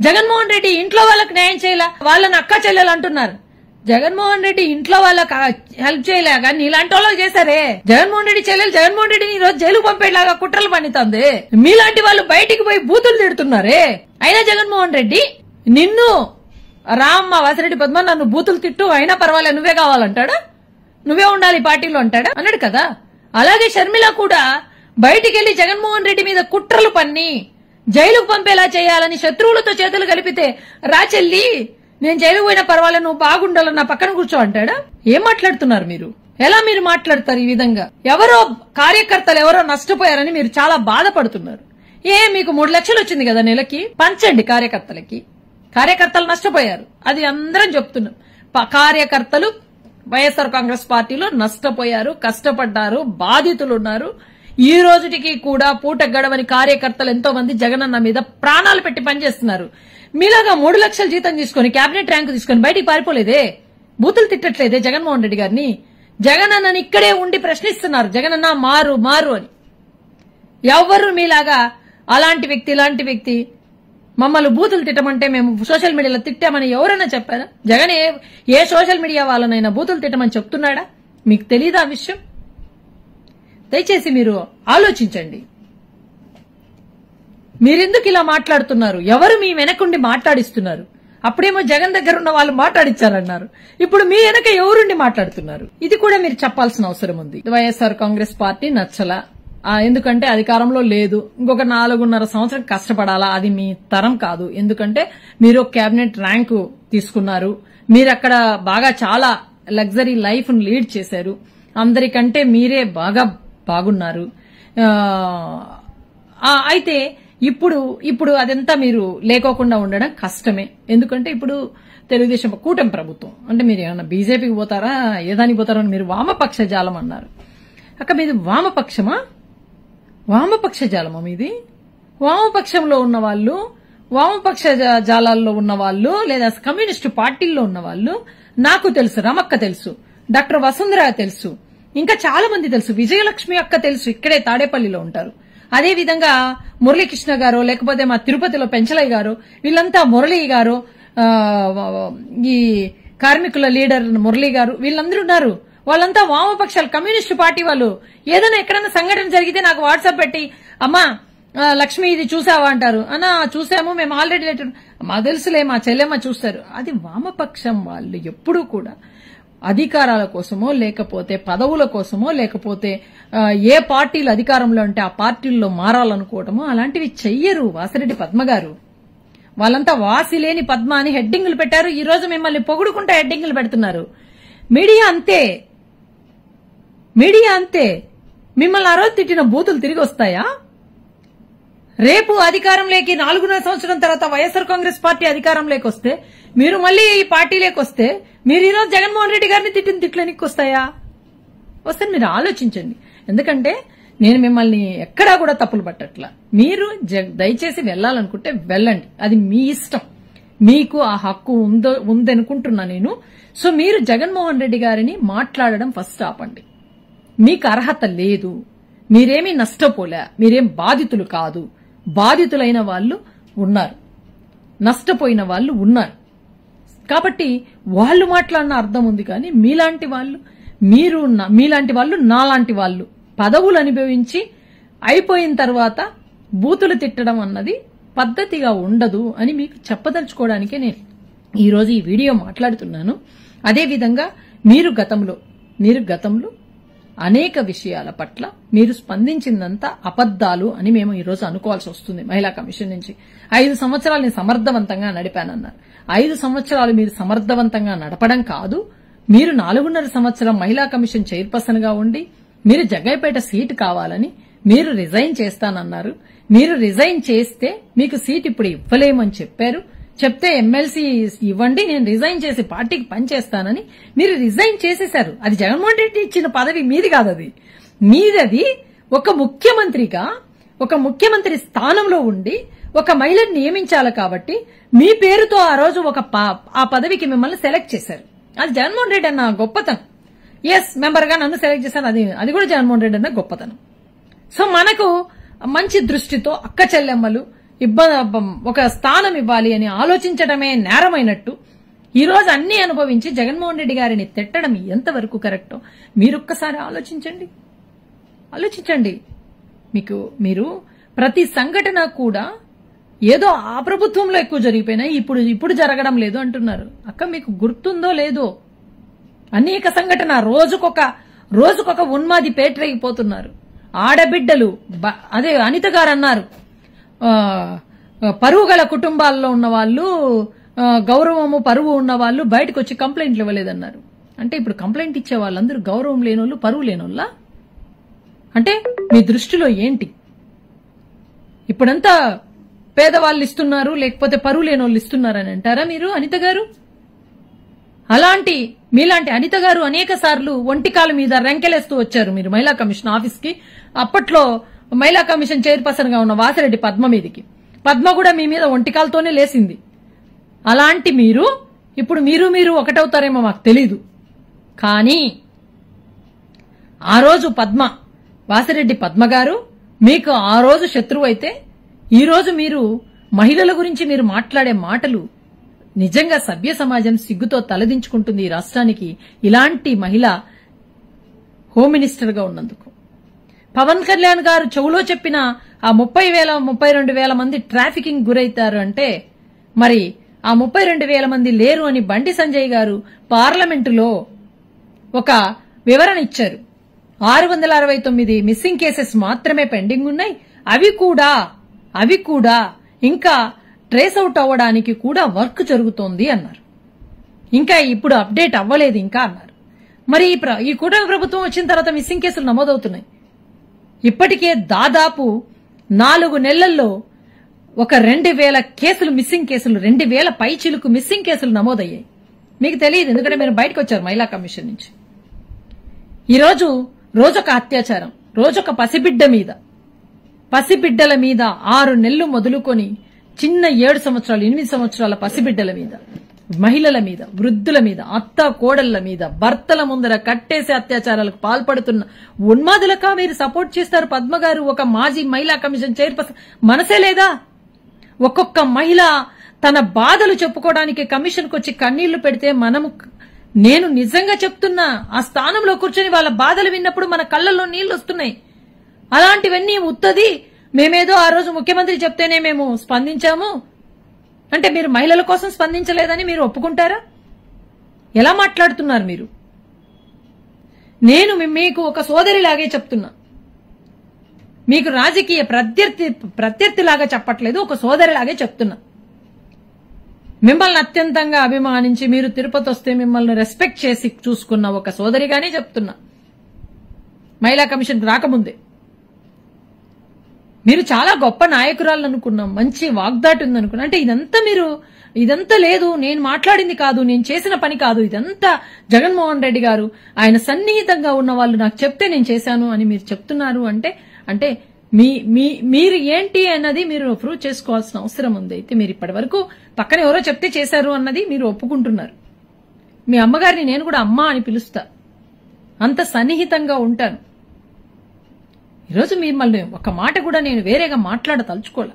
జగన్మోహన్ రెడ్డి ఇంట్లో వాళ్ళకి న్యాయం చేయలే, వాళ్ళని అక్క చెల్లెలు అంటున్నారు. జగన్మోహన్ రెడ్డి ఇంట్లో వాళ్ళకి హెల్ప్ చేయలే కానీ ఇలాంటి వాళ్ళకి చేశారే. జగన్మోహన్ రెడ్డి చెల్లెలు జగన్మోహన్ రెడ్డిని ఈ రోజు జైలు పంపేలాగా కుట్రలు పన్నితుంది. మీలాంటి వాళ్ళు బయటికి పోయి బూతులు తిడుతున్నారే. అయినా జగన్మోహన్ రెడ్డి నిన్ను రామ్మ వాసిరెడ్డి పద్మ నన్ను బూతులు తిట్టు అయినా పర్వాలేదు నువ్వే కావాలంటాడా, నువ్వే ఉండాలి పార్టీలో అంటాడా అన్నాడు కదా. అలాగే షర్మిల కూడా బయటికి వెళ్లి జగన్మోహన్ రెడ్డి మీద కుట్రలు పన్ని జైలుకు పంపేలా చేయాలని శత్రువులతో చేతులు కలిపితే రాచెల్లి నేను జైలుకు పోయినా పర్వాలేదు నువ్వు బాగుండాలని నా పక్కన కూర్చో అంటాడా. ఏం మాట్లాడుతున్నారు మీరు? ఎలా మీరు మాట్లాడతారు ఈ విధంగా? ఎవరో కార్యకర్తలు ఎవరో నష్టపోయారని మీరు చాలా బాధపడుతున్నారు. మీకు 3 లక్షలు వచ్చింది కదా నెలకి, పంచండి కార్యకర్తలకి. కార్యకర్తలు నష్టపోయారు, అది అందరం చెప్తున్నాం. కార్యకర్తలు వైఎస్ఆర్ కాంగ్రెస్ పార్టీలో నష్టపోయారు, కష్టపడ్డారు, బాధితులున్నారు. ఈ రోజుటికి కూడా పూట గడవని కార్యకర్తలు ఎంతో మంది జగనన్న మీద ప్రాణాలు పెట్టి పనిచేస్తున్నారు. మీలాగా 3 లక్షల జీతం తీసుకుని కేబినెట్ ర్యాంకు తీసుకుని బయటికి పారిపోలేదే, బూతులు తిట్టట్లేదే జగన్మోహన్ రెడ్డి గారిని. జగనన్నని ఇక్కడే ఉండి ప్రశ్నిస్తున్నారు, జగనన్న మారు మారు అని. ఎవరు మీలాగా అలాంటి వ్యక్తి ఇలాంటి వ్యక్తి మమ్మల్ని బూతులు తిట్టమంటే మేము సోషల్ మీడియాలో తిట్టామని ఎవరైనా చెప్పారా? జగన్ ఏ సోషల్ మీడియా వాళ్ళనైనా బూతులు తిట్టమని చెప్తున్నాడా? మీకు తెలీదా ఆ విషయం? దయచేసి మీరు ఆలోచించండి. మీరెందుకు ఇలా మాట్లాడుతున్నారు? ఎవరు మీ వెనకుండి మాట్లాడిస్తున్నారు? అప్పుడేమో జగన్ దగ్గర ఉన్న వాళ్ళు మాట్లాడించారన్నారు, ఇప్పుడు మీ వెనక ఎవరుండి మాట్లాడుతున్నారు? ఇది కూడా మీరు చెప్పాల్సిన అవసరం ఉంది. వైఎస్ఆర్ కాంగ్రెస్ పార్టీ నచ్చలా, ఎందుకంటే అధికారంలో లేదు, ఇంకొక 4.5 సంవత్సరం కష్టపడాలా, అది మీ తరం కాదు. ఎందుకంటే మీరు కేబినెట్ ర్యాంకు తీసుకున్నారు, మీరు అక్కడ బాగా చాలా లగ్జరీ లైఫ్ ను లీడ్ చేశారు, అందరికంటే మీరే బాగా బాగున్నారు. అయితే ఇప్పుడు అదంతా మీరు లేకోకుండా ఉండడం కష్టమే. ఎందుకంటే ఇప్పుడు తెలుగుదేశం కూటమి ప్రభుత్వం అంటే మీరు ఏమన్నా బీజేపీకి పోతారా, ఏదానికి పోతారా అని మీరు వామపక్ష జాలం అన్నారు. అక్క మీది వామపక్షమా? వామపక్ష జాలమా మీది? వామపక్షంలో ఉన్న వాళ్ళు, వామపక్ష జాలాల్లో ఉన్న వాళ్ళు, లేదా కమ్యూనిస్టు పార్టీల్లో ఉన్న వాళ్ళు నాకు తెలుసు, రమక్క తెలుసు, డాక్టర్ వసుంధర తెలుసు, ఇంకా చాలా మంది తెలుసు, విజయలక్ష్మి అక్క తెలుసు, ఇక్కడే తాడేపల్లిలో ఉంటారు. అదే విధంగా మురళీకృష్ణ గారు, లేకపోతే మా తిరుపతిలో పెంచలయ్య గారు, వీళ్ళంతా మురళీ గారు, ఈ కార్మికుల లీడర్ మురళీ గారు, వీళ్ళందరూ ఉన్నారు. వాళ్ళంతా వామపక్షాలు, కమ్యూనిస్టు పార్టీ వాళ్ళు. ఏదైనా ఎక్కడైనా సంఘటన జరిగితే నాకు వాట్సాప్ పెట్టి అమ్మా లక్ష్మి ఇది చూసావా అంటారు. అన్నా చూసాము మేము ఆల్రెడీ లెటర్, మా తెలుసులే మా చెల్లెమ్మ చూస్తారు. అది వామపక్షం వాళ్ళు ఎప్పుడూ కూడా అధికారాల కోసమో, లేకపోతే పదవుల కోసమో, లేకపోతే ఏ పార్టీలు అధికారంలో ఉంటే ఆ పార్టీల్లో మారాలనుకోవటమో అలాంటివి చెయ్యరు. వాసిరెడ్డి పద్మ గారు వాళ్ళంతా వాసిలేని పద్మ అని హెడ్డింగులు పెట్టారు. ఈ రోజు మిమ్మల్ని పొగుడుకుంటా హెడ్డింగులు పెడుతున్నారు. మీడియా అంతే, మీడియా అంతే. మిమ్మల్ని ఆ రోజు తిట్టిన బూతులు తిరిగి వస్తాయా? రేపు అధికారంలోకి 4.5 సంవత్సరం తర్వాత వైఎస్ఆర్ కాంగ్రెస్ పార్టీ అధికారంలోకి వస్తే, మీరు మళ్లీ ఈ పార్టీలోకి వస్తే, మీరు ఈరోజు జగన్మోహన్ రెడ్డి గారిని తిట్టిన తిట్లనికి వస్తాయా? వస్తే మీరు ఆలోచించండి. ఎందుకంటే నేను మిమ్మల్ని ఎక్కడా కూడా తప్పులు పట్టట్లా. మీరు దయచేసి వెళ్లాలనుకుంటే వెళ్ళండి, అది మీ ఇష్టం, మీకు ఆ హక్కు ఉందనుకుంటున్నా నేను. సో మీరు జగన్మోహన్ రెడ్డి గారిని మాట్లాడడం ఫస్ట్ ఆపండి. మీకు అర్హత లేదు, మీరేమీ నష్టపోలే, మీరేం బాధితులు కాదు. బాధితులైన వాళ్ళు ఉన్నారు, నష్టపోయిన వాళ్ళు ఉన్నారు. కాబట్టి వాళ్ళు మాట్లాడిన అర్థం ఉంది. కానీ మీలాంటి వాళ్ళు నాలాంటి వాళ్ళు పదవులు అనుభవించి అయిపోయిన తర్వాత బూతులు తిట్టడం అన్నది పద్ధతిగా ఉండదు అని మీకు చెప్పదలుచుకోవడానికే నేను ఈరోజు ఈ వీడియో మాట్లాడుతున్నాను. అదేవిధంగా మీరు గతంలో అనేక విషయాల పట్ల మీరు స్పందించిందంతా అబద్దాలు అని మేము ఈరోజు అనుకోవాల్సి వస్తుంది. మహిళా కమిషన్ నుంచి 5 సంవత్సరాలు నేను సమర్థవంతంగా నడిపానన్నారు. 5 సంవత్సరాలు మీరు సమర్థవంతంగా నడపడం కాదు, మీరు 4.5 సంవత్సరం మహిళా కమిషన్ చైర్పర్సన్ గా ఉండి మీరు జగ్గయ్యపేట సీటు కావాలని మీరు రిజైన్ చేస్తానన్నారు. మీరు రిజైన్ చేస్తే మీకు సీట్ ఇప్పుడు ఇవ్వలేమని చెప్పారు. చెప్తే ఎమ్మెల్సీ ఇవ్వండి, నేను రిజైన్ చేసి పార్టీకి పనిచేస్తానని మీరు రిజైన్ చేసేశారు. అది జగన్మోహన్ రెడ్డి ఇచ్చిన పదవి మీది కాదు, అది మీదది. ఒక ముఖ్యమంత్రిగా, ఒక ముఖ్యమంత్రి స్థానంలో ఉండి ఒక మహిళను నియమించాలి కాబట్టి మీ పేరుతో ఆ రోజు ఆ పదవికి మిమ్మల్ని సెలెక్ట్ చేశారు. అది జగన్మోహన్ రెడ్డి అన్న గొప్పతనం. ఎస్, మెంబర్ గా నన్ను సెలెక్ట్ చేశాను, అది కూడా జగన్మోహన్ రెడ్డి అన్న గొప్పతనం. సో మనకు మంచి దృష్టితో అక్క చెల్లెమ్మలు ఒక స్థానం ఇవ్వాలి అని ఆలోచించడమే నేరమైనట్టు ఈ రోజు అన్ని అనుభవించి జగన్మోహన్ రెడ్డి గారిని తిట్టడం ఎంతవరకు కరెక్టో మీరొక్కసారి ఆలోచించండి. మీరు ప్రతి సంఘటన కూడా ఏదో ఆ ప్రభుత్వంలో ఎక్కువ జరిగిపోయినాయి, ఇప్పుడు జరగడం లేదు అంటున్నారు. అక్క మీకు గుర్తుందో లేదో అనేక సంఘటన రోజుకొక ఉన్మాది పేటరేగిపోతున్నారు. ఆడబిడ్డలు అదే అనిత గారు అన్నారు, పరువు గల కుటుంబాల్లో ఉన్న వాళ్ళు, గౌరవము పరువు ఉన్న వాళ్ళు బయటకు వచ్చి కంప్లైంట్లు ఇవ్వలేదన్నారు. అంటే ఇప్పుడు కంప్లైంట్ ఇచ్చే వాళ్ళందరూ గౌరవం లేనోళ్ళు, పరువు లేనోళ్ళ? అంటే మీ దృష్టిలో ఏంటి? ఇప్పుడంతా పేదవాళ్ళు ఇస్తున్నారు, లేకపోతే పరువు లేనోళ్ళు ఇస్తున్నారని అంటారా మీరు అనిత గారు? మీలాంటి అనిత గారు అనేక సార్లు ఒంటికాల మీద రెంకెలేస్తూ వచ్చారు మీరు మహిళా కమిషన్ ఆఫీస్ కి. అప్పట్లో మహిళా కమిషన్ చైర్పర్సన్ గా ఉన్న వాసిరెడ్డి పద్మ మీదికి. పద్మ కూడా మీ మీద ఒంటికాలతోనే లేసింది. అలాంటి ఇప్పుడు మీరు ఒకటవుతారేమో మాకు తెలీదు. కానీ ఆ రోజు వాసిరెడ్డి పద్మ గారు మీకు ఆ రోజు శత్రువు అయితే, ఈ రోజు మీరు మహిళల గురించి మీరు మాట్లాడే మాటలు నిజంగా సభ్య సమాజం సిగ్గుతో తలదించుకుంటుంది ఈ రాష్ట్రానికి ఇలాంటి మహిళ హోమ్ మినిస్టర్ గా ఉన్నందుకు. పవన్ కళ్యాణ్ గారు చెవులో చెప్పిన ఆ 32,000 మంది ట్రాఫికింగ్ గురైతారు అంటే మరి ఆ 32,000 మంది లేరు అని బండి సంజయ్ గారు పార్లమెంటులో ఒక వివరణ ఇచ్చారు. 669 మిస్సింగ్ కేసెస్ మాత్రమే పెండింగ్ ఉన్నాయి, అవి కూడా ఇంకా ట్రేస్ అవుట్ అవ్వడానికి కూడా వర్క్ జరుగుతోంది అన్నారు. ఇంకా ఇప్పుడు అప్డేట్ అవ్వలేదు ఇంకా అన్నారు. మరి ఈ కూటమి ప్రభుత్వం వచ్చిన తర్వాత మిస్సింగ్ కేసులు నమోదవుతున్నాయి. ఇప్పటికే దాదాపు 4 నెలల్లో ఒక 2,000 కేసులు మిస్సింగ్ కేసులు, 2,000 పైచిలుకు మిస్సింగ్ కేసులు నమోదయ్యాయి. మీకు తెలియదు, ఎందుకంటే మీరు బయటకు వచ్చారు మహిళా కమిషన్ నుంచి. ఈ రోజొక అత్యాచారం, రోజొక పసిబిడ్డల మీద 6 నెలలు మొదలుకొని చిన్న 7 సంవత్సరాలు 8 సంవత్సరాల పసిబిడ్డల మీద, మహిళల మీద, వృద్ధుల మీద, అత్త కోడళ్ల మీద, భర్తల ముందర కట్టేసే అత్యాచారాలకు పాల్పడుతున్న ఉన్మాదులకా మీరు సపోర్ట్ చేస్తారు? పద్మ గారు ఒక మాజీ మహిళా కమిషన్ చైర్పర్సన్ మనసే లేదా? ఒక్కొక్క మహిళ తన బాధలు చెప్పుకోవడానికి కమిషన్ కు వచ్చి కన్నీళ్లు పెడితే నేను నిజంగా చెప్తున్నా, ఆ స్థానంలో కూర్చొని వాళ్ళ బాధలు విన్నప్పుడు మన కళ్ళల్లో నీళ్లు వస్తున్నాయి. అలాంటివన్నీ ఉత్తది మేమేదో ఆ రోజు ముఖ్యమంత్రి చెప్తేనే మేము స్పందించాము అంటే మీరు మహిళల కోసం స్పందించలేదని మీరు ఒప్పుకుంటారా? ఎలా మాట్లాడుతున్నారు మీరు? నేను మీకు ఒక సోదరిలాగే చెప్తున్నా, మీకు రాజకీయ ప్రత్యర్థిలాగా చెప్పట్లేదు, ఒక సోదరిలాగే చెప్తున్నా. మిమ్మల్ని అత్యంతంగా అభిమానించి మీరు తిరుపతి వస్తే మిమ్మల్ని రెస్పెక్ట్ చేసి చూసుకున్న ఒక సోదరిగానే చెప్తున్నా. మహిళా కమిషన్ రాకముందే మీరు చాలా గొప్ప నాయకురాలు అనుకున్నాం, మంచి వాగ్దాటి ఉందనుకున్నా. అంటే ఇదంతా లేదు, నేను మాట్లాడింది కాదు, నేను చేసిన పని కాదు, ఇదంతా జగన్మోహన్ రెడ్డి గారు ఆయన సన్నిహితంగా ఉన్న వాళ్ళు నాకు చెప్తే నేను చేశాను అని మీరు చెప్తున్నారు. అంటే మీరు ఏంటి అన్నది మీరు ప్రూవ్ చేసుకోవాల్సిన అవసరం ఉంది. అయితే మీరు ఇప్పటి వరకు పక్కన ఎవరో చెప్తే చేశారు అన్నది మీరు ఒప్పుకుంటున్నారు. మీ అమ్మగారిని నేను కూడా అమ్మ అని పిలుస్తా, అంత సన్నిహితంగా ఉంటాను. ఈరోజు మిమ్మల్ని ఒక మాట కూడా నేను వేరేగా మాట్లాడతలుచుకోలే.